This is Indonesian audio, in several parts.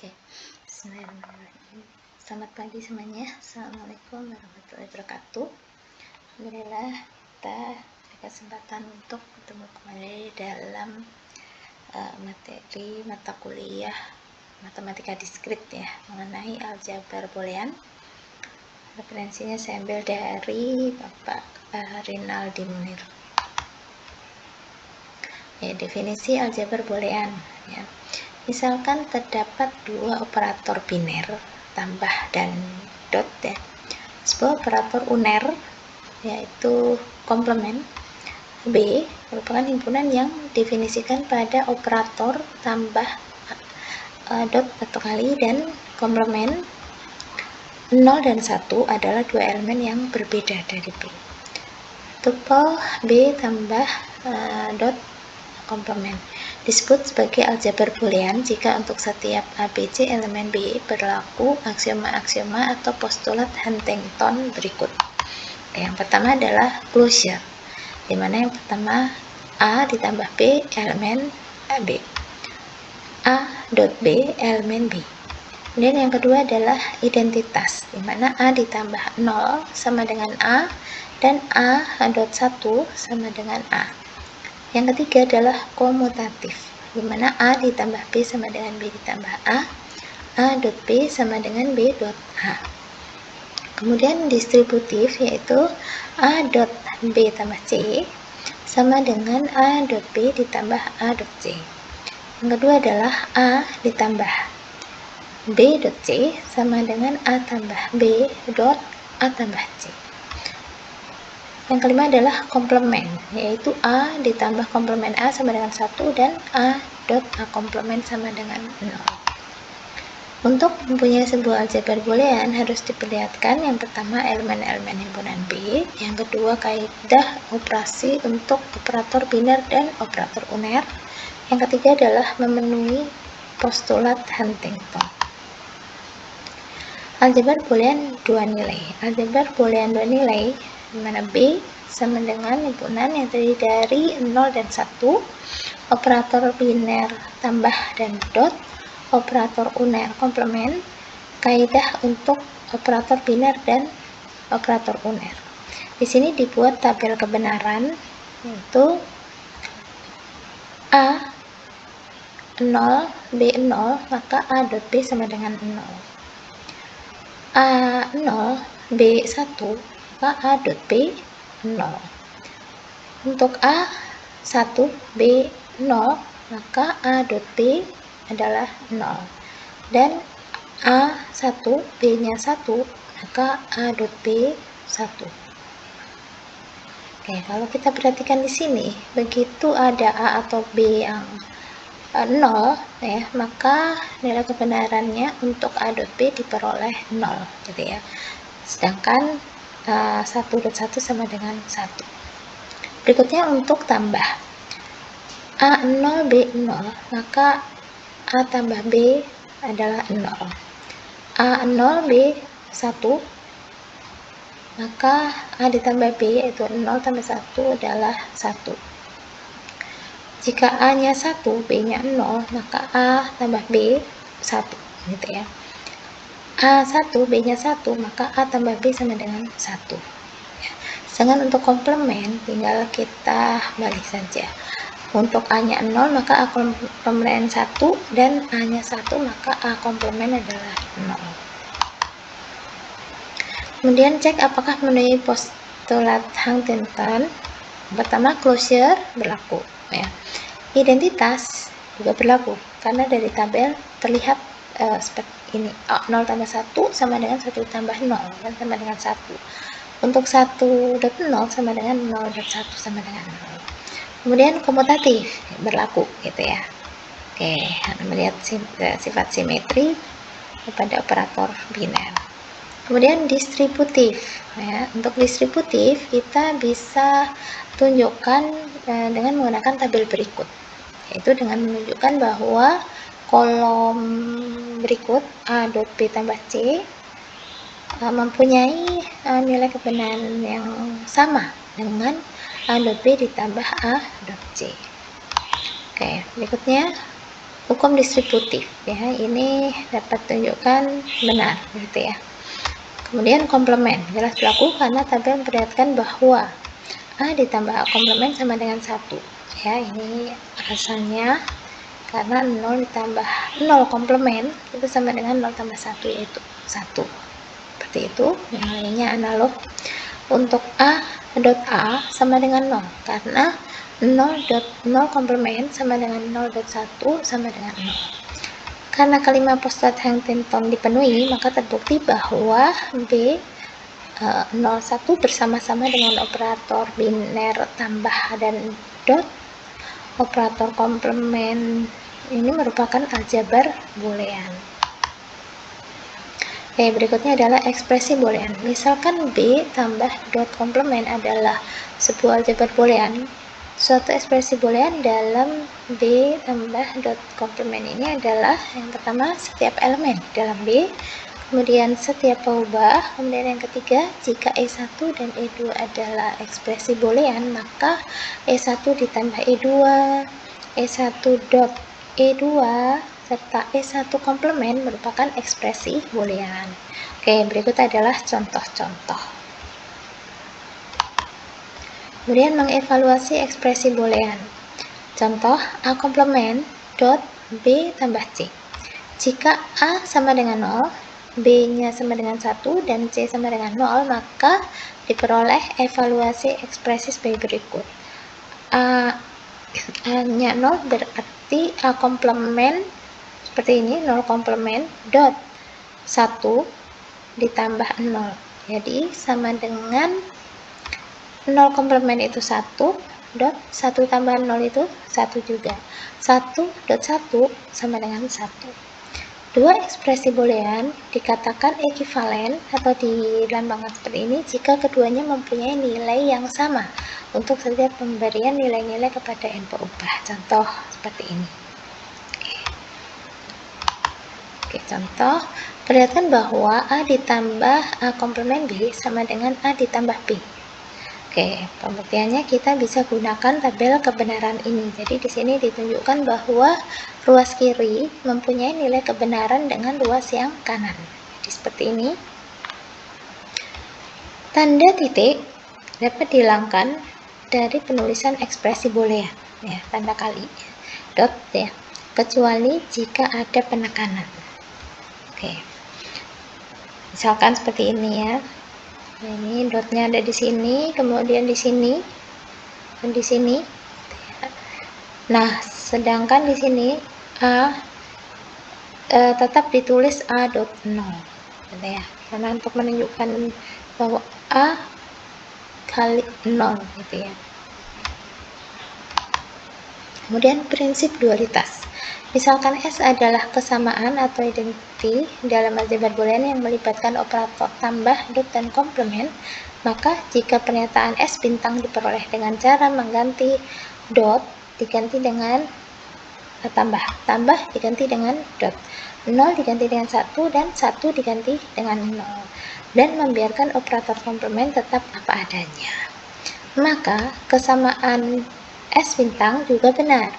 Oke, bismillahirrahmanirrahim. Selamat pagi semuanya. Assalamualaikum warahmatullahi wabarakatuh. Alhamdulillah, kita ada kesempatan untuk bertemu kembali dalam materi mata kuliah matematika diskrit ya, mengenai aljabar boolean. Referensinya saya ambil dari Bapak Rinaldi Munir. Ya, definisi aljabar boolean ya. Misalkan terdapat dua operator biner, tambah dan dot ya. Sebuah operator uner yaitu komplement B merupakan himpunan yang definisikan pada operator tambah dot atau kali, dan komplement 0 dan 1 adalah dua elemen yang berbeda dari B. Tuple B tambah dot komplement disebut sebagai aljabar boolean jika untuk setiap ABC elemen B berlaku aksioma-aksioma atau postulat Huntington berikut. Yang pertama adalah closure, di mana yang pertama A ditambah B elemen B, A dot B elemen B. Kemudian yang kedua adalah identitas, di mana A ditambah 0 sama dengan A dan A dot 1 sama dengan A. Yang ketiga adalah komutatif, di mana A ditambah B sama dengan B ditambah A dot B sama dengan B dot A. Kemudian distributif, yaitu A dot B tambah C sama dengan A dot B ditambah A dot C. Yang kedua adalah A ditambah B dot C sama dengan A tambah B dot A tambah C. Yang kelima adalah komplement, yaitu A ditambah komplement A sama dengan 1 dan A dot A komplement sama dengan 0. Untuk mempunyai sebuah aljabar boolean harus diperlihatkan yang pertama elemen-elemen himpunan B, yang kedua kaidah operasi untuk operator biner dan operator uner, yang ketiga adalah memenuhi postulat Huntington. Aljabar boolean dua nilai. Aljabar boolean dua nilai di mana B sama dengan himpunan yang terdiri dari 0 dan 1, operator biner tambah dan dot, operator uner komplement, kaidah untuk operator biner dan operator uner. Di sini dibuat tabel kebenaran, yaitu A 0, B 0, maka A dot B sama dengan 0. A 0, B 1, maka A dot B 0. Untuk A 1, B 0, maka A dot B adalah 0. Dan A 1, B nya 1, maka A dot B 1. Oke, kalau kita perhatikan di sini, begitu ada A atau B yang 0 ya, maka nilai kebenarannya untuk A dot B diperoleh 0 gitu ya. Sedangkan 1 dot 1 sama dengan 1. Berikutnya untuk tambah A0 B0, maka A tambah B adalah 0. A0 B1, maka A ditambah B yaitu 0 tambah 1 adalah 1. Jika A nya 1, B nya 0, maka A tambah B 1 gitu ya. A1, B nya 1, maka A tambah B sama dengan 1. Sedangkan untuk komplement tinggal kita balik saja. Untuk A nya 0, maka A komplement 1, dan A nya 1, maka A komplement adalah 0. Kemudian cek apakah memenuhi postulat Huntington. Pertama, closure berlaku ya. Identitas juga berlaku karena dari tabel terlihat seperti ini, 0 tambah 1 sama dengan 1 tambah 0 dan sama dengan 1. Untuk 1 dot 0 sama dengan 0 dot 1 sama dengan 0. Kemudian komutatif berlaku gitu ya. Oke, melihat sifat simetri pada operator biner. Kemudian distributif ya. Untuk distributif kita bisa tunjukkan dengan menggunakan tabel berikut, yaitu dengan menunjukkan bahwa kolom berikut A dot B tambah C mempunyai nilai kebenaran yang sama dengan A dot B ditambah A dot C. Oke, berikutnya hukum distributif ya, ini dapat tunjukkan benar gitu ya. Kemudian komplement, jelas berlaku karena tabel memperlihatkan bahwa A ditambah A komplement sama dengan 1 ya, ini alasannya karena 0 ditambah 0 komplement itu sama dengan 0 tambah 1 yaitu 1. Seperti itu, yang lainnya analog. Untuk A dot A sama dengan 0 karena 0 komplement sama dengan 0.1 sama dengan 0. Karena kelima postulat Huntington dipenuhi, maka terbukti bahwa B 01 bersama-sama dengan operator biner tambah dan dot operator komplement ini merupakan aljabar boolean. Oke, berikutnya adalah ekspresi boolean. Misalkan B tambah dot komplement adalah sebuah aljabar boolean. Suatu ekspresi boolean dalam B tambah dot komplement ini adalah yang pertama setiap elemen dalam B, kemudian setiap peubah, kemudian yang ketiga jika E1 dan E2 adalah ekspresi boolean, maka E1 ditambah E2, E1 dot E2 serta E1 komplement merupakan ekspresi boolean. Oke, berikut adalah contoh-contoh. Kemudian mengevaluasi ekspresi boolean. Contoh A komplement dot B tambah C. Jika A sama dengan 0, B-nya sama dengan 1, dan C sama dengan 0, maka diperoleh evaluasi ekspresi sebagai berikut. A-nya 0 berarti A komplement seperti ini, 0 komplement dot 1 ditambah 0. Jadi sama dengan 0 komplement itu 1 dot 1 tambah 0 itu 1 juga. 1 dot 1 sama dengan 1. Dua ekspresi boolean dikatakan ekivalen atau dilambangkan seperti ini jika keduanya mempunyai nilai yang sama untuk setiap pemberian nilai-nilai kepada n peubah. Contoh seperti ini. Oke, contoh, perlihatkan bahwa A ditambah A komplement B sama dengan A ditambah B. Oke, pembuktiannya kita bisa gunakan tabel kebenaran ini. Jadi di sini ditunjukkan bahwa ruas kiri mempunyai nilai kebenaran dengan ruas yang kanan. Jadi seperti ini. Tanda titik dapat dihilangkan dari penulisan ekspresi boolean, ya, tanda kali, dot ya, kecuali jika ada penekanan. Oke, misalkan seperti ini ya. Ini dotnya ada di sini, kemudian di sini, dan di sini. Nah, sedangkan di sini A tetap ditulis A dot 0, gitu ya. Karena untuk menunjukkan bahwa A kali 0, gitu ya. Kemudian prinsip dualitas. Misalkan S adalah kesamaan atau identiti dalam aljabar boolean yang melibatkan operator tambah, dot, dan komplement, maka jika pernyataan S bintang diperoleh dengan cara mengganti dot diganti dengan tambah diganti dengan dot, 0 diganti dengan 1, dan 1 diganti dengan 0, dan membiarkan operator komplement tetap apa adanya, maka kesamaan S bintang juga benar.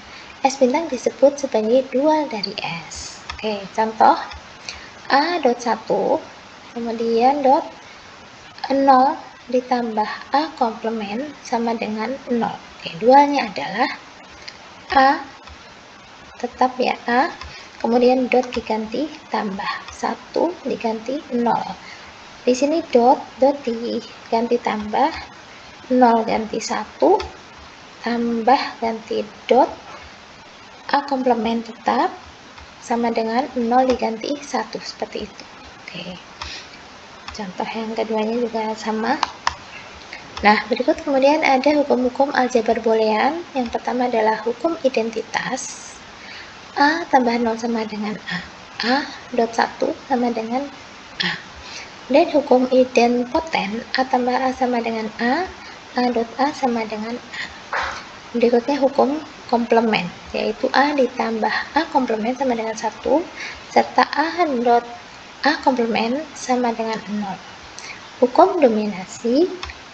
S bintang disebut sebagai dual dari S. Oke, contoh A dot 1 kemudian dot 0 ditambah A komplement sama dengan 0. Oke, dualnya adalah A tetap ya A, kemudian dot diganti tambah 1 diganti 0. Di sini dot diganti tambah, 0 ganti 1 tambah ganti dot, A komplement tetap sama dengan 0 diganti 1, seperti itu. Oke, contoh yang keduanya juga sama. Nah, berikut kemudian ada hukum-hukum aljabar boolean. Yang pertama adalah hukum identitas. A tambah 0 sama dengan A, A dot 1 sama dengan A. Dan hukum idempoten, A tambah A sama dengan A dot A sama dengan A. Berikutnya hukum komplement, yaitu A ditambah A komplement sama dengan 1, serta A dot A komplement sama dengan 0. Hukum dominasi,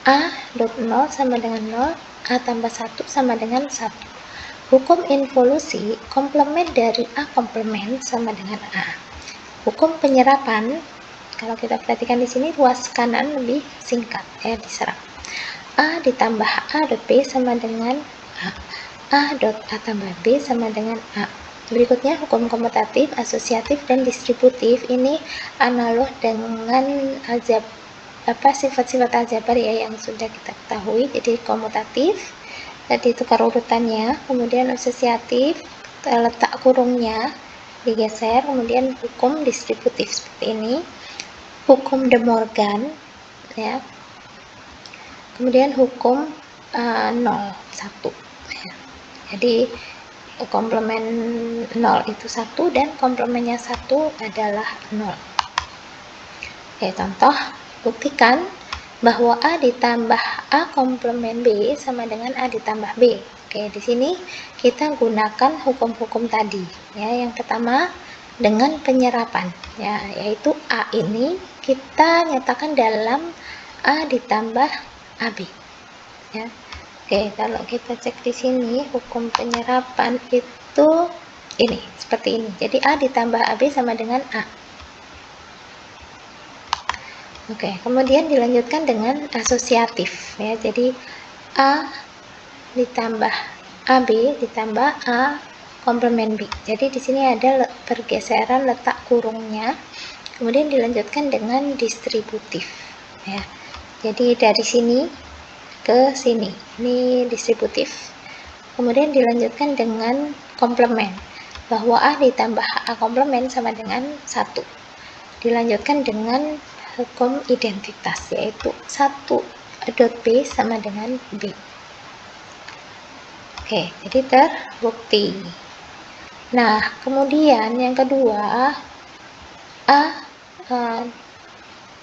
A dot 0 sama dengan 0, A tambah 1 sama dengan 1. Hukum involusi, komplement dari A komplement sama dengan A. Hukum penyerapan, kalau kita perhatikan di sini ruas kanan lebih singkat, diserap. A ditambah A dot B sama dengan A. A dot A tambah B sama dengan A. Berikutnya hukum komutatif, asosiatif, dan distributif. Ini analog dengan sifat-sifat aljabar ya yang sudah kita ketahui. Jadi komutatif tadi tukar urutannya, kemudian asosiatif letak kurungnya digeser, kemudian hukum distributif seperti ini, hukum De Morgan ya, kemudian hukum 0 1 ya. Jadi komplement 0 itu 1 dan komplemennya 1 adalah 0. Oke, contoh, buktikan bahwa A ditambah A komplement B sama dengan A ditambah B. Oke, di sini kita gunakan hukum-hukum tadi ya. Yang pertama dengan penyerapan ya, yaitu A ini kita nyatakan dalam A ditambah AB ya. Oke, kalau kita cek di sini hukum penyerapan itu ini seperti ini. Jadi A ditambah AB sama dengan A. Oke, kemudian dilanjutkan dengan asosiatif ya. Jadi A ditambah AB ditambah A komplement B. Jadi di sini ada pergeseran letak kurungnya. Kemudian dilanjutkan dengan distributif ya. Jadi dari sini ke sini, ini distributif. Kemudian dilanjutkan dengan komplement, bahwa A ditambah A komplement sama dengan 1. Dilanjutkan dengan hukum identitas, yaitu 1 dot B sama dengan B. Oke, jadi terbukti. Nah, kemudian yang kedua, A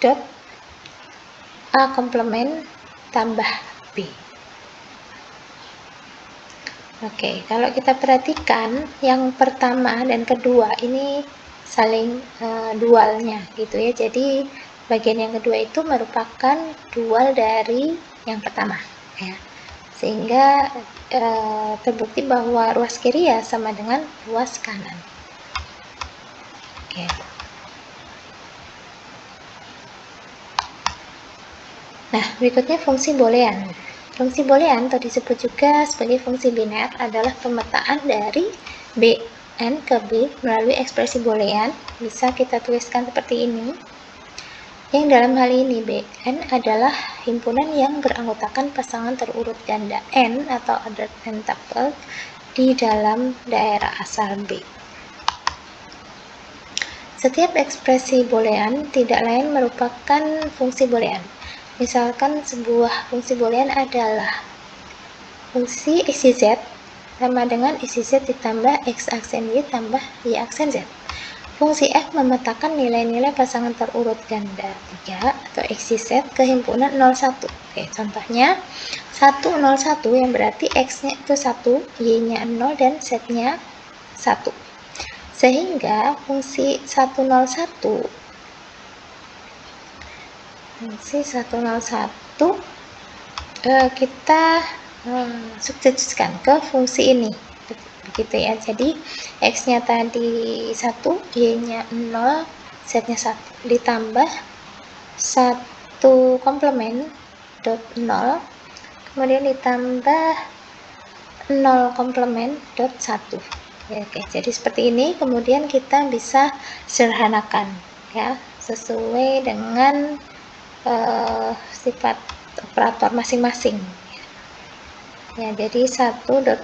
dot A komplement tambah B. Oke, kalau kita perhatikan yang pertama dan kedua ini saling dualnya gitu ya. Jadi bagian yang kedua itu merupakan dual dari yang pertama ya. Sehingga terbukti bahwa ruas kiri ya sama dengan ruas kanan. Oke. Nah, berikutnya fungsi boolean. Fungsi boolean atau disebut juga sebagai fungsi biner adalah pemetaan dari Bn ke B melalui ekspresi boolean. Bisa kita tuliskan seperti ini. Yang dalam hal ini Bn adalah himpunan yang beranggotakan pasangan terurut ganda n atau other n tuple di dalam daerah asal B. Setiap ekspresi boolean tidak lain merupakan fungsi boolean. Misalkan sebuah fungsi boolean adalah fungsi x z sama dengan x z ditambah x aksen y tambah y aksen z. Fungsi f memetakan nilai-nilai pasangan terurut ganda 3 atau x z ke himpunan 01. Oke, contohnya 101 yang berarti x-nya itu 1, y-nya 0 dan z-nya 1. Sehingga fungsi 101 kita substitusikan ke fungsi ini begitu ya. Jadi x-nya tadi 1, y-nya 0, z-nya 1 ditambah 1 komplement dot 0 kemudian ditambah 0 komplement dot 1 ya. Oke, jadi seperti ini. Kemudian kita bisa sederhanakan ya sesuai dengan sifat operator masing-masing ya. Jadi 1.0.1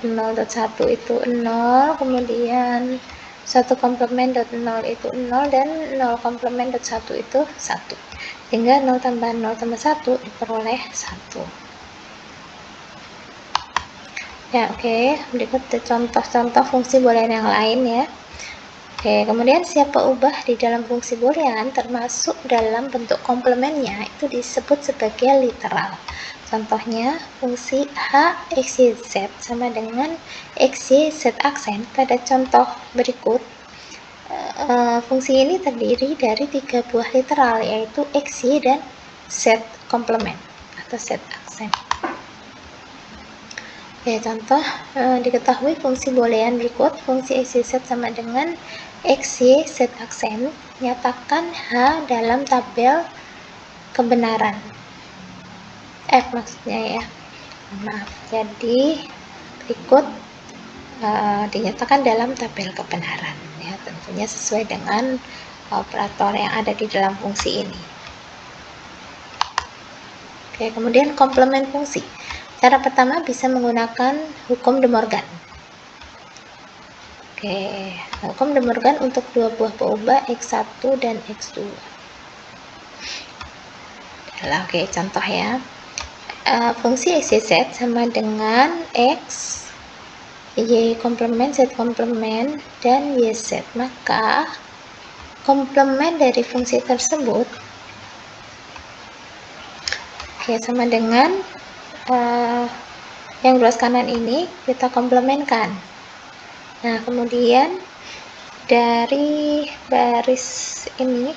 itu 0, kemudian 1 komplement dot 0 itu 0 dan 0 komplement dot 1 itu 1, sehingga 0 tambah 0 tambah 1 diperoleh 1 ya. Oke, berikut contoh-contoh fungsi boolean yang lain ya. Oke, kemudian siapa ubah di dalam fungsi boolean termasuk dalam bentuk komplemennya itu disebut sebagai literal. Contohnya fungsi h x y z sama dengan x y z aksen. Pada contoh berikut, fungsi ini terdiri dari 3 buah literal, yaitu x, y, dan z komplement atau z aksen. Oke, contoh diketahui fungsi boolean berikut. Fungsi x, y, z sama dengan x, y, z aksen. Nyatakan H dalam tabel kebenaran. F maksudnya ya. Maaf. Jadi berikut dinyatakan dalam tabel kebenaran. Ya, tentunya sesuai dengan operator yang ada di dalam fungsi ini. Oke, kemudian komplement fungsi. Cara pertama bisa menggunakan hukum De Morgan. Oke, hukum De Morgan untuk dua buah peubah x1 dan x2. Oke, contoh ya. Fungsi x, y, z sama dengan x, y komplement, z komplement, dan yz. Maka komplement dari fungsi tersebut sama dengan yang ruas kanan ini kita komplementkan. Nah, kemudian dari baris ini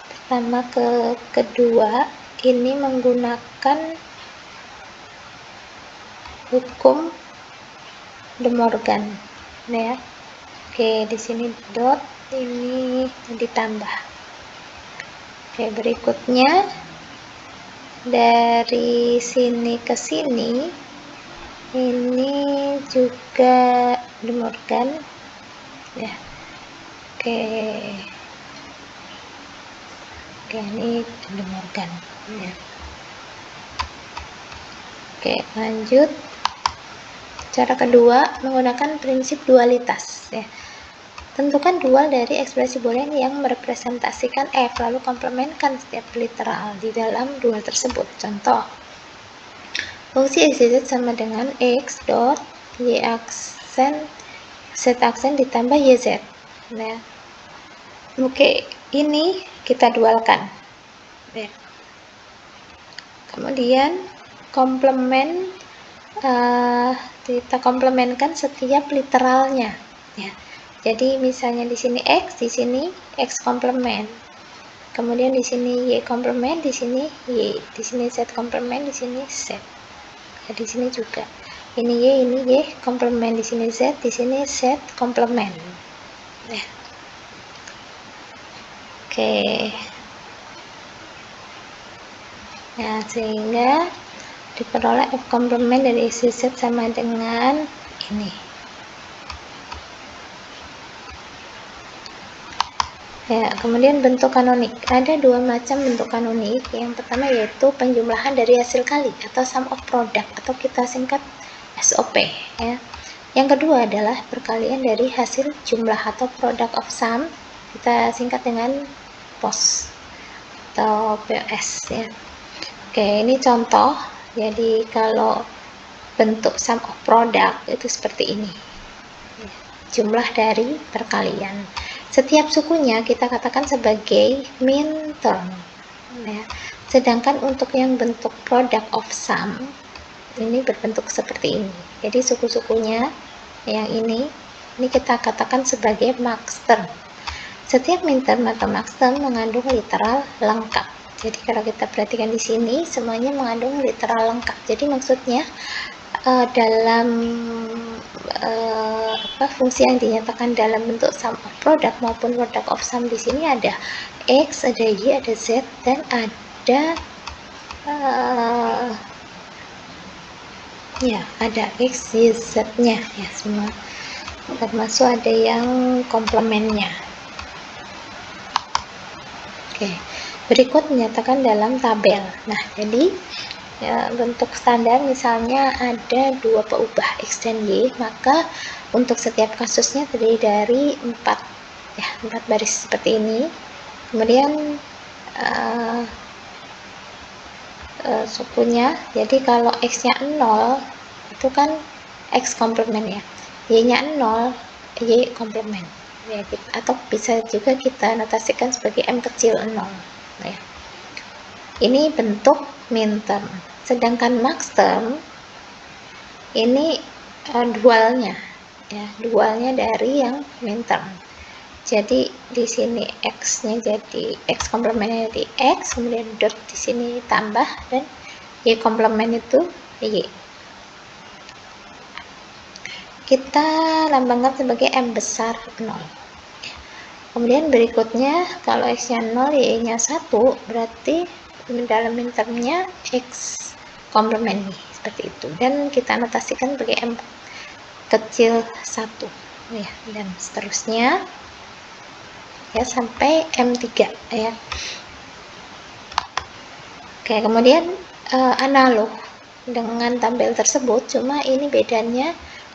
pertama ke kedua ini menggunakan hukum De Morgan ya. Oke, di sini dot, ini ditambah. Oke, berikutnya dari sini ke sini ini juga De Morgan ya. Oke, ini De Morgan ya. Oke, lanjut. Cara kedua menggunakan prinsip dualitas ya. Tentukan dual dari ekspresi boolean yang merepresentasikan F, lalu komplementkan setiap literal di dalam dual tersebut. Contoh, fungsi x, y, z sama dengan x dot y aksen z aksen ditambah yz. Nah, oke, ini kita dualkan. Ya. Kemudian komplement, kita komplementkan setiap literalnya. Ya. Jadi misalnya di sini x, di sini x komplement. Kemudian di sini y komplement, di sini y, di sini z komplement, di sini z. Ya, di sini juga. Ini y komplement, di sini z, di sini z komplement. Ya. Oke. Nah, sehingga diperoleh f komplement dari x, y, z sama dengan ini. Ya, kemudian bentuk kanonik. Ada dua macam bentuk kanonik. Yang pertama yaitu penjumlahan dari hasil kali atau sum of product atau kita singkat SOP ya. Yang kedua adalah perkalian dari hasil jumlah atau product of sum, kita singkat dengan POS atau POS ya. Oke, ini contoh. Jadi kalau bentuk sum of product itu seperti ini. Jumlah dari perkalian. Setiap sukunya kita katakan sebagai min term ya. Sedangkan untuk yang bentuk product of sum ini berbentuk seperti ini. Jadi suku-sukunya yang ini kita katakan sebagai max term. Setiap min term atau max term mengandung literal lengkap. Jadi kalau kita perhatikan di sini semuanya mengandung literal lengkap. Jadi maksudnya dalam fungsi yang dinyatakan dalam bentuk sum of product maupun product of sum di sini ada x, ada y, ada z, dan ada ada x, y, z-nya ya semua, termasuk ada yang komplementnya. Oke, berikut menyatakan dalam tabel. Nah, jadi ya, bentuk standar misalnya ada dua peubah x dan y, maka untuk setiap kasusnya terdiri dari 4 baris seperti ini. Kemudian sukunya, jadi kalau x-nya 0 itu kan x komplement ya, y-nya 0 y komplement ya, atau bisa juga kita notasikan sebagai m kecil 0 ya. Ini bentuk min term. Sedangkan max term ini dualnya ya, dualnya dari yang min term. Jadi di sini x-nya jadi x komplementnya jadi x, kemudian dot di sini tambah dan y komplement itu y. kita lambangkan sebagai M besar 0. Kemudian berikutnya kalau X-nya 0, Y-nya 1, berarti dalam mintermnya X komplement nih, seperti itu. Dan kita notasikan sebagai M kecil 1 ya, dan seterusnya ya sampai M3 ya. Oke, kemudian analog dengan tabel tersebut, cuma ini bedanya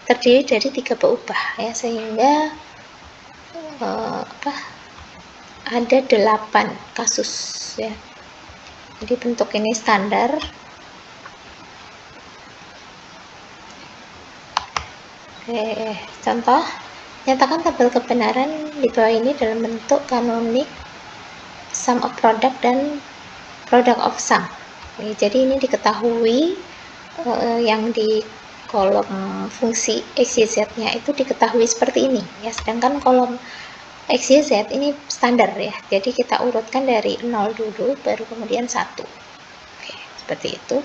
terdiri dari 3 peubah ya, sehingga ada 8 kasus ya. Jadi bentuk ini standar. Oke, contoh, nyatakan tabel kebenaran di bawah ini dalam bentuk kanonik sum of product dan product of sum. Jadi ini diketahui yang di kolom fungsi X, Y, Z-nya itu diketahui seperti ini ya, sedangkan kolom X, Y, Z ini standar ya, jadi kita urutkan dari 0 dulu baru kemudian 1. Oke, seperti itu.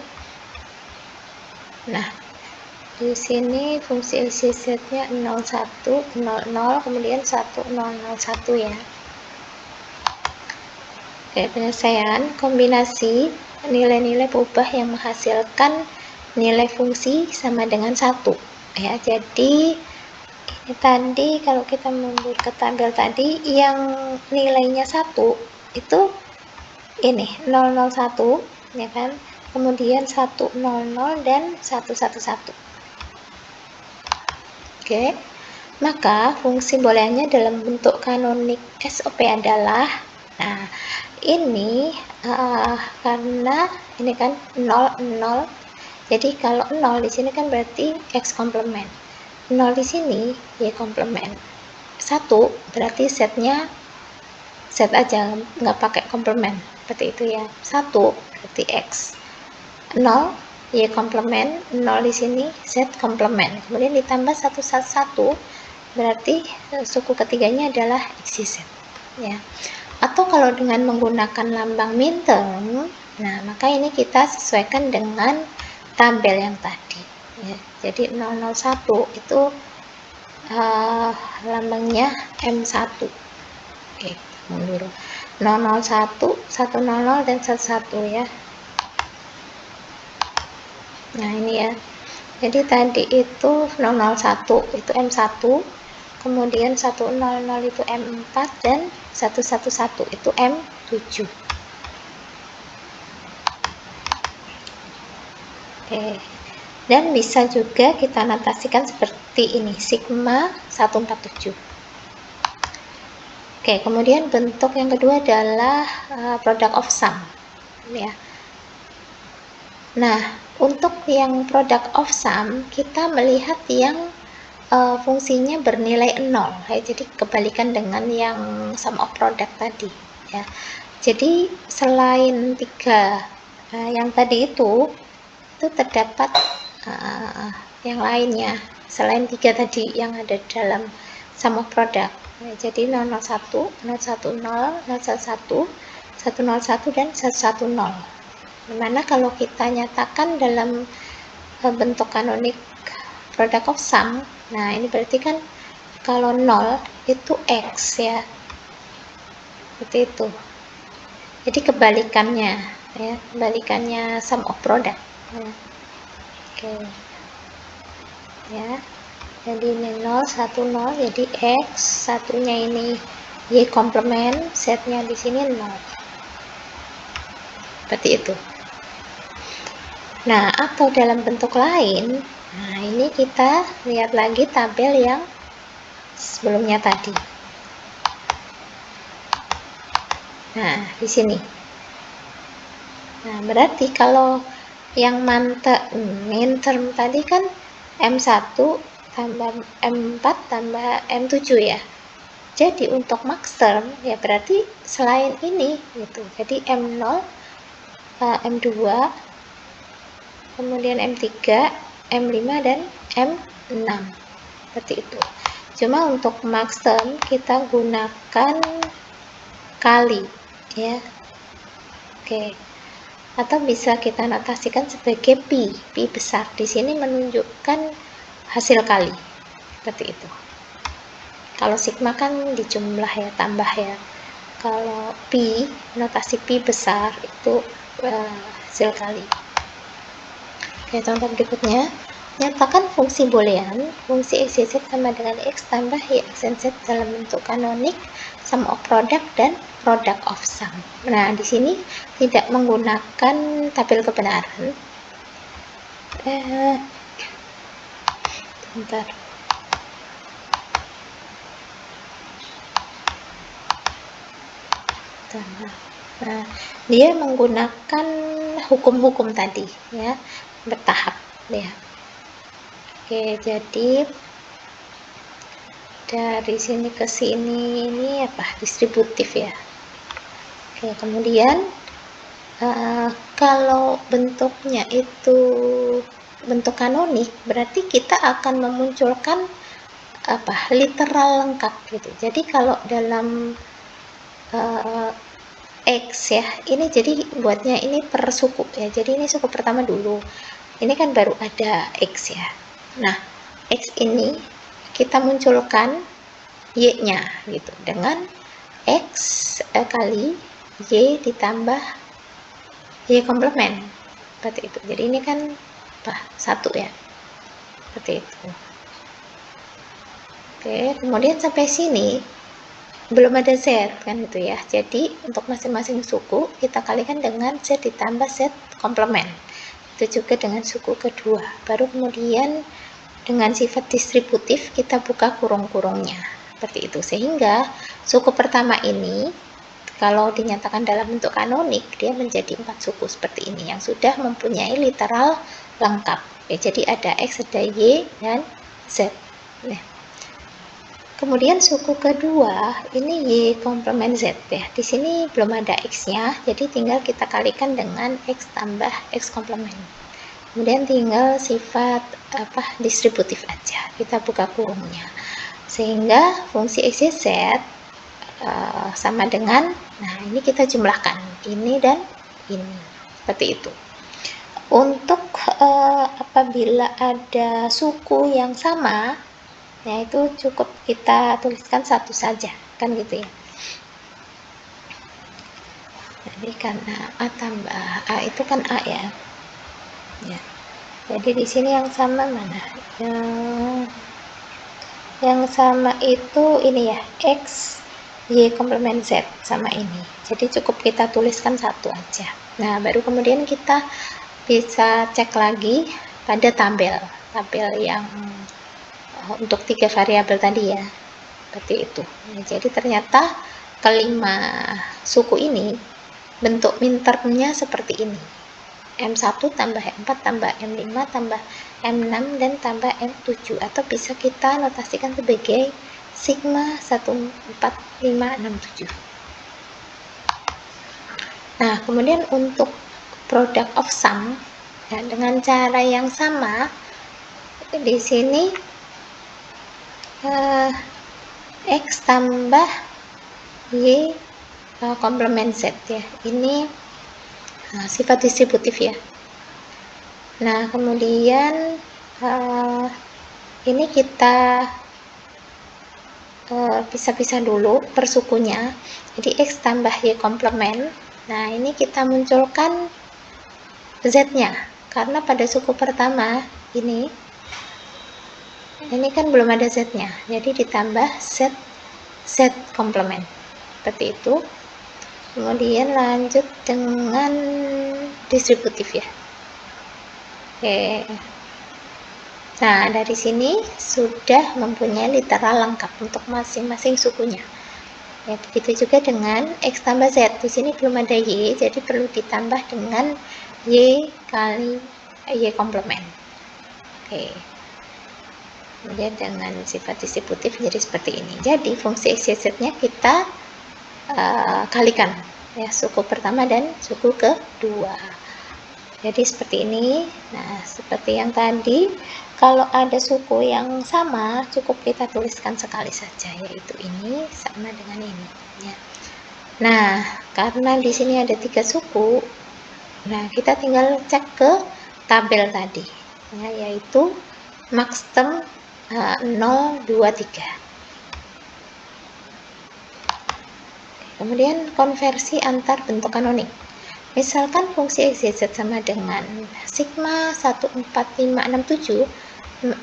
Nah, di sini fungsi X, Y, Z-nya 0, 1, 0, 0, kemudian 1, 0, 0, 1 ya. Oke, penyelesaian kombinasi nilai-nilai peubah yang menghasilkan nilai fungsi sama dengan 1 ya. Jadi ini tadi kalau kita mundur ke tabel tadi, yang nilainya 1 itu ini 001 ya kan, kemudian 100 dan 111. Oke, maka fungsi booleannya dalam bentuk kanonik SOP adalah, nah ini karena ini kan 0, 0, jadi kalau 0 di sini kan berarti X komplement, 0 di sini Y komplement, 1 berarti setnya set aja, nggak pakai komplement, seperti itu ya. 1 berarti X, 0 Y komplement, 0 di sini Z komplement, kemudian ditambah 111 berarti suku ketiganya adalah X, Y, Z ya. Atau kalau dengan menggunakan lambang minterm, nah maka ini kita sesuaikan dengan tabel yang tadi ya. Jadi 001 itu lambangnya M1. Oke, mundur 001, 100 dan 11 ya. Nah ini ya, jadi tadi itu 001 itu M1, kemudian 100 itu M4 dan 111 itu M7. Oke, dan bisa juga kita notasikan seperti ini, sigma 147. Oke, kemudian bentuk yang kedua adalah product of sum ya. Nah, untuk yang product of sum kita melihat yang fungsinya bernilai 0 ya, jadi kebalikan dengan yang sum of product tadi ya. Jadi selain 3 yang tadi itu terdapat yang lainnya selain 3 tadi yang ada dalam sum of product ya. Jadi 001, 010, 011, 101 dan 110. Dimana kalau kita nyatakan dalam bentuk kanonik product of sum, nah ini berarti kan kalau 0 itu X ya, seperti itu. Jadi kebalikannya ya, kebalikannya sum of product ya. Oke ya, jadi ini 0, 1, 0, jadi X, satunya ini Y komplement, setnya di sini 0, seperti itu. Nah, atau dalam bentuk lain, nah ini kita lihat lagi tabel yang sebelumnya tadi. Nah, di sini. Nah, berarti kalau yang minterm tadi kan M1 tambah M4 tambah M7 ya. Jadi untuk maxterm ya berarti selain ini gitu. Jadi M0, M2, kemudian M3, M5 dan M6. Seperti itu. Cuma untuk maxterm kita gunakan kali ya. Oke. Atau bisa kita notasikan sebagai pi besar. Di sini menunjukkan hasil kali. seperti itu. Kalau sigma kan di jumlah ya, tambah ya. Kalau pi, notasi pi besar itu hasil kali. Oke, contoh berikutnya, nyatakan fungsi boolean, fungsi x, y, z sama dengan x tambah y, x, and z dalam bentuk kanonik, sum of product, dan product of sum. Nah, di sini tidak menggunakan tabel kebenaran. Bentar. Nah, dia menggunakan hukum-hukum tadi ya, bertahap ya. Oke, jadi dari sini ke sini ini apa? Distributif ya. Oke, kemudian kalau bentuknya itu bentuk kanonik, berarti kita akan memunculkan apa? Literal lengkap gitu. Jadi kalau dalam X ya, ini jadi buatnya ini per suku ya, jadi ini suku pertama dulu, ini kan baru ada X ya. Nah, X ini kita munculkan Y-nya gitu, dengan X kali Y ditambah Y komplement, seperti itu. Jadi ini kan apa? 1 ya, seperti itu. Oke, kemudian sampai sini belum ada Z kan gitu ya, jadi untuk masing-masing suku kita kalikan dengan Z ditambah Z komplement, itu juga dengan suku kedua, baru kemudian dengan sifat distributif kita buka kurung-kurungnya seperti itu, sehingga suku pertama ini kalau dinyatakan dalam bentuk kanonik dia menjadi 4 suku seperti ini yang sudah mempunyai literal lengkap ya, jadi ada X, ada Y, dan Z. Nah, kemudian suku kedua ini Y komplement Z ya. Di sini belum ada X-nya, jadi tinggal kita kalikan dengan X tambah X komplement. Kemudian tinggal sifat apa? Distributif aja. Kita buka kurungnya. Sehingga fungsi X, Y, Z sama dengan, nah ini kita jumlahkan ini dan ini. Seperti itu. Untuk apabila ada suku yang sama, ya itu cukup kita tuliskan satu saja kan gitu ya. Jadi karena A tambah A itu kan A ya. Jadi di sini yang sama mana? Yang sama itu ini ya, X Y komplement Z sama ini. Jadi cukup kita tuliskan satu aja. Nah, baru kemudian kita bisa cek lagi pada tabel yang untuk 3 variabel tadi ya, seperti itu. Nah, jadi ternyata kelima suku ini bentuk mintermnya seperti ini, M1 tambah M4 tambah M5 tambah M6 dan tambah M7, atau bisa kita notasikan sebagai sigma 14567. Nah, kemudian untuk product of sum ya, dengan cara yang sama di sini X tambah Y komplement Z ya, ini sifat distributif ya. Nah, kemudian ini kita pisah-pisah dulu per sukunya, jadi X tambah Y komplement. Nah, ini kita munculkan Z nya, karena pada suku pertama ini kan belum ada Z nya, jadi ditambah Z komplement seperti itu. Kemudian lanjut dengan distributif ya. Oke, nah dari sini sudah mempunyai literal lengkap untuk masing-masing sukunya ya. Begitu juga dengan X tambah Z, di sini belum ada Y, jadi perlu ditambah dengan Y kali Y komplement. Oke, kemudian dengan sifat distributif jadi seperti ini. Jadi fungsi X, Y, Z nya kita kalikan ya, suku pertama dan suku kedua. Jadi seperti ini. Nah, seperti yang tadi, kalau ada suku yang sama cukup kita tuliskan sekali saja, yaitu ini sama dengan ini ya. Nah, karena di sini ada 3 suku, nah kita tinggal cek ke tabel tadi ya, yaitu max term 0, 2, 3. Kemudian konversi antar bentuk kanonik. Misalkan fungsi XYZ sama dengan sigma 14567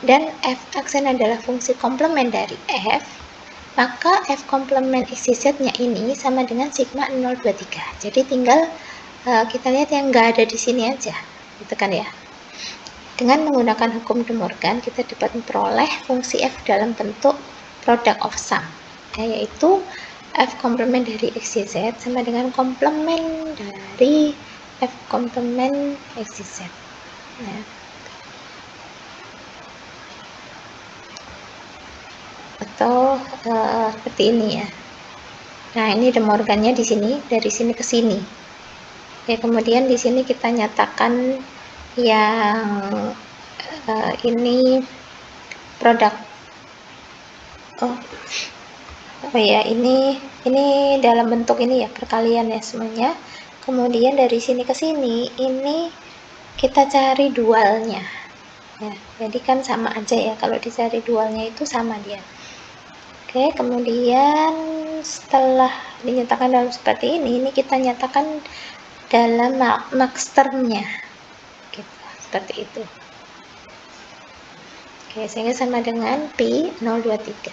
dan f aksen adalah fungsi komplement dari f, maka f komplement XYZ-nya ini sama dengan sigma 023. Jadi tinggal kita lihat yang nggak ada di sini aja, gitu kan ya. Dengan menggunakan hukum De Morgan, kita dapat memperoleh fungsi f dalam bentuk product of sum, yaitu f komplement dari XYZ sama dengan komplement dari f komplement XYZ. Nah, atau seperti ini ya. Nah, ini De Morgannya di sini, dari sini ke sini. Ya, kemudian di sini kita nyatakan yang ini produk. Oh ya, ini dalam bentuk ini ya, perkalian ya semuanya. Kemudian dari sini ke sini, ini kita cari dualnya. Ya, jadi kan sama aja ya, kalau dicari dualnya itu sama dia. Oke, kemudian setelah dinyatakan dalam seperti ini kita nyatakan dalam max termnya. Gitu, seperti itu. Oke, sehingga sama dengan pi 023.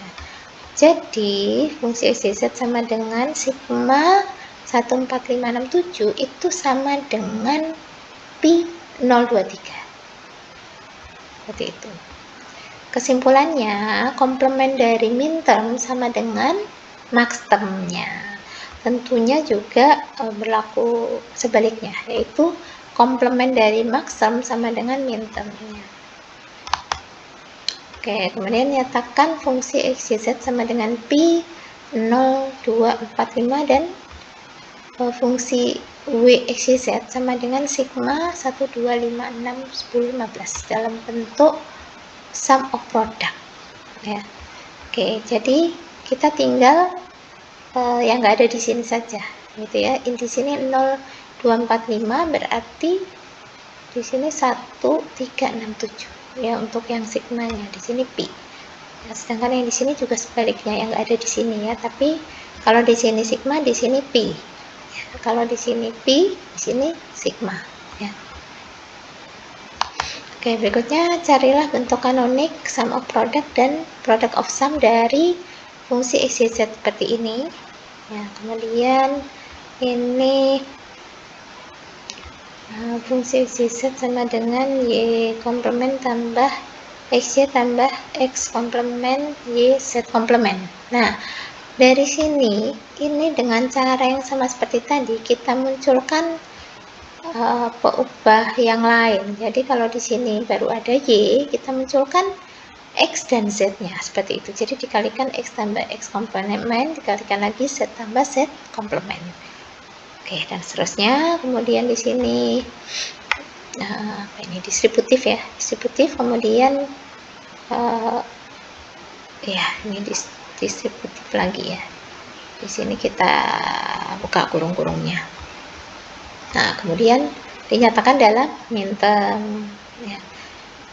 Jadi, fungsi XYZ sama dengan sigma 14567 itu sama dengan pi 023. Seperti itu. Kesimpulannya, komplement dari min term sama dengan max termnya. Tentunya juga berlaku sebaliknya, yaitu komplement dari max term sama dengan min termnya. Oke, kemudian nyatakan fungsi XYZ sama dengan pi 0,245 dan fungsi W XYZ sama dengan sigma 1256 10 15 dalam bentuk sum of product ya. Oke, jadi kita tinggal yang nggak ada di sini saja gitu ya. Di sini 0,245 berarti di sini 1367 ya untuk yang sigmanya, di sini pi. Nah, sedangkan yang di sini juga sebaliknya, yang nggak ada di sini ya, tapi kalau di sini sigma, di sini pi. Ya, kalau di sini pi, di sini sigma ya. Oke, berikutnya carilah bentuk kanonik sum of product dan product of sum dari fungsi XYZ seperti ini ya. Kemudian ini fungsi XYZ sama dengan Y komplement tambah XY tambah X komplement Y Z komplement. Nah, dari sini, ini dengan cara yang sama seperti tadi, kita munculkan peubah yang lain. Jadi, kalau di sini baru ada Y, kita munculkan X dan Z-nya, seperti itu. Jadi, dikalikan X tambah X komplement, dikalikan lagi Z tambah Z komplement. Oke, dan seterusnya. Kemudian di sini ini distributif ya, distributif. Kemudian ya ini distributif lagi ya. Di sini kita buka kurung-kurungnya. Nah, kemudian dinyatakan dalam min term ya.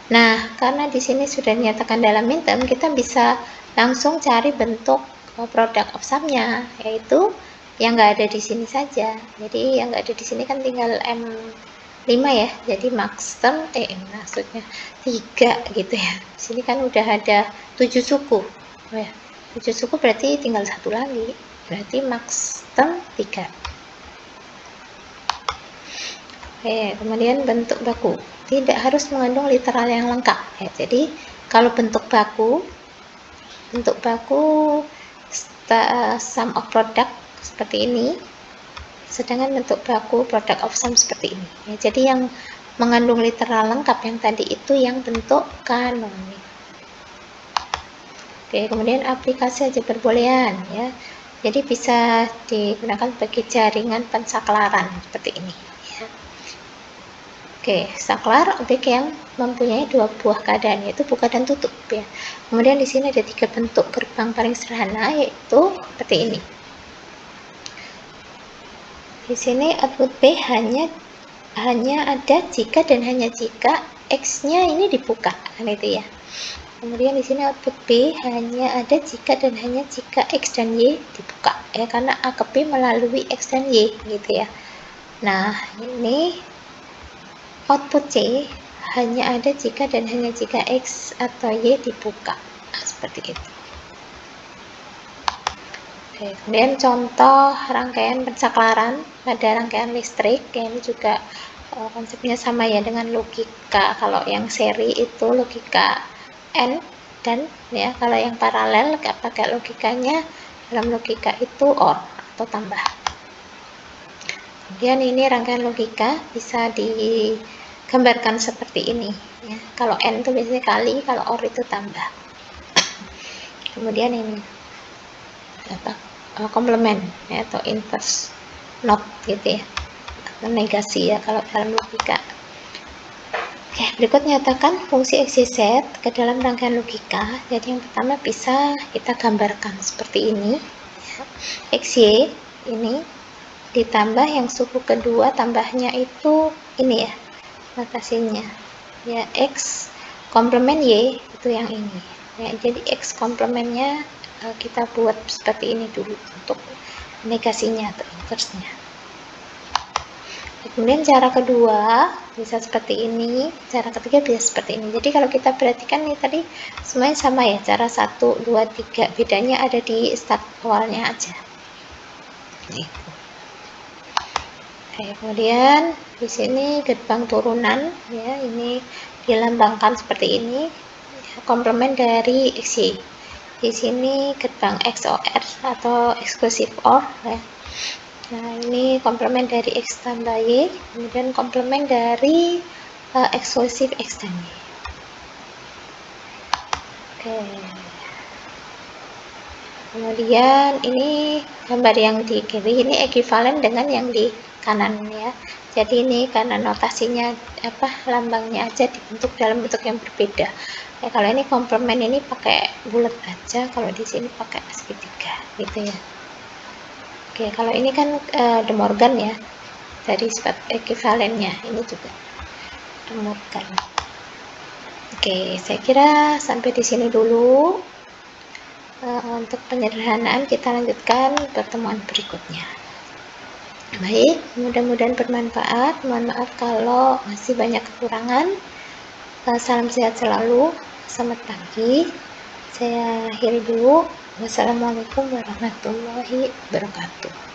Nah, karena di sini sudah dinyatakan dalam min term, kita bisa langsung cari bentuk product of sum-nya, yaitu yang nggak ada di sini saja. Jadi yang nggak ada di sini kan tinggal M5 ya. Jadi max term maksudnya 3 gitu ya. Di sini kan udah ada 7 suku. Oh ya, 7 suku berarti tinggal satu lagi. Berarti max term 3. Oke, kemudian bentuk baku. Tidak harus mengandung literal yang lengkap ya. Jadi kalau bentuk baku sum of product seperti ini, sedangkan bentuk baku product of sum seperti ini ya. Jadi yang mengandung literal lengkap yang tadi itu yang bentuk kanonik. Oke, kemudian aplikasi aljabar boolean ya. Jadi bisa digunakan bagi jaringan pensaklaran seperti ini ya. Oke, saklar objek yang mempunyai dua buah keadaan, yaitu buka dan tutup ya. Kemudian di sini ada 3 bentuk gerbang paling sederhana, yaitu seperti ini. Di sini output B hanya ada jika dan hanya jika X-nya ini dibuka, kan itu ya. Kemudian di sini output B hanya ada jika dan hanya jika X dan Y dibuka, ya, karena A ke B melalui X dan Y, gitu ya. Nah, ini output C hanya ada jika dan hanya jika X atau Y dibuka. Nah, seperti itu. Oke, kemudian contoh rangkaian pensaklaran pada rangkaian listrik, ya, ini juga konsepnya sama ya dengan logika. Kalau yang seri itu logika AND dan, ya, kalau yang paralel pakai logikanya, dalam logika itu OR atau tambah. Kemudian ini rangkaian logika bisa digambarkan seperti ini, ya. Kalau AND itu biasanya kali, kalau OR itu tambah. Kemudian ini komplement, ya, atau inverse not, gitu ya, atau negasi ya kalau dalam logika. Oke, berikut nyatakan fungsi X, Y, Z ke dalam rangkaian logika. Jadi yang pertama bisa kita gambarkan seperti ini, ya. X, Y ini ditambah yang suku kedua, tambahnya itu ini ya notasinya, ya, X komplement Y itu yang ini, ya. Jadi X komplementnya kita buat seperti ini dulu untuk negasinya atau inverse-nya. Kemudian cara kedua bisa seperti ini, cara ketiga bisa seperti ini. Jadi kalau kita perhatikan nih tadi semuanya sama ya, cara 1, 2, 3, bedanya ada di start awalnya aja. Gitu. Oke, kemudian di sini gerbang turunan, ya, ini dilambangkan seperti ini, ya, komplement dari XY. Di sini gerbang XOR atau exclusive OR, ya. Nah, ini komplement dari X tambah Y, kemudian komplement dari eksklusif X dan Y. Oke. Kemudian ini gambar yang di kiri ini ekuivalen dengan yang di kanan, ya. Jadi ini karena notasinya lambangnya aja dibentuk dalam bentuk yang berbeda. Ya, kalau ini komplement ini pakai bulat aja, kalau di sini pakai segitiga, gitu ya. Oke, kalau ini kan De Morgan ya, dari sifat ekuivalennya ini juga De Morgan. Oke, saya kira sampai di sini dulu. Untuk penyederhanaan kita lanjutkan pertemuan berikutnya. Baik, mudah-mudahan bermanfaat. Mohon maaf kalau masih banyak kekurangan. Salam sehat selalu. Selamat pagi. Saya akhiri dulu. Wassalamualaikum warahmatullahi wabarakatuh.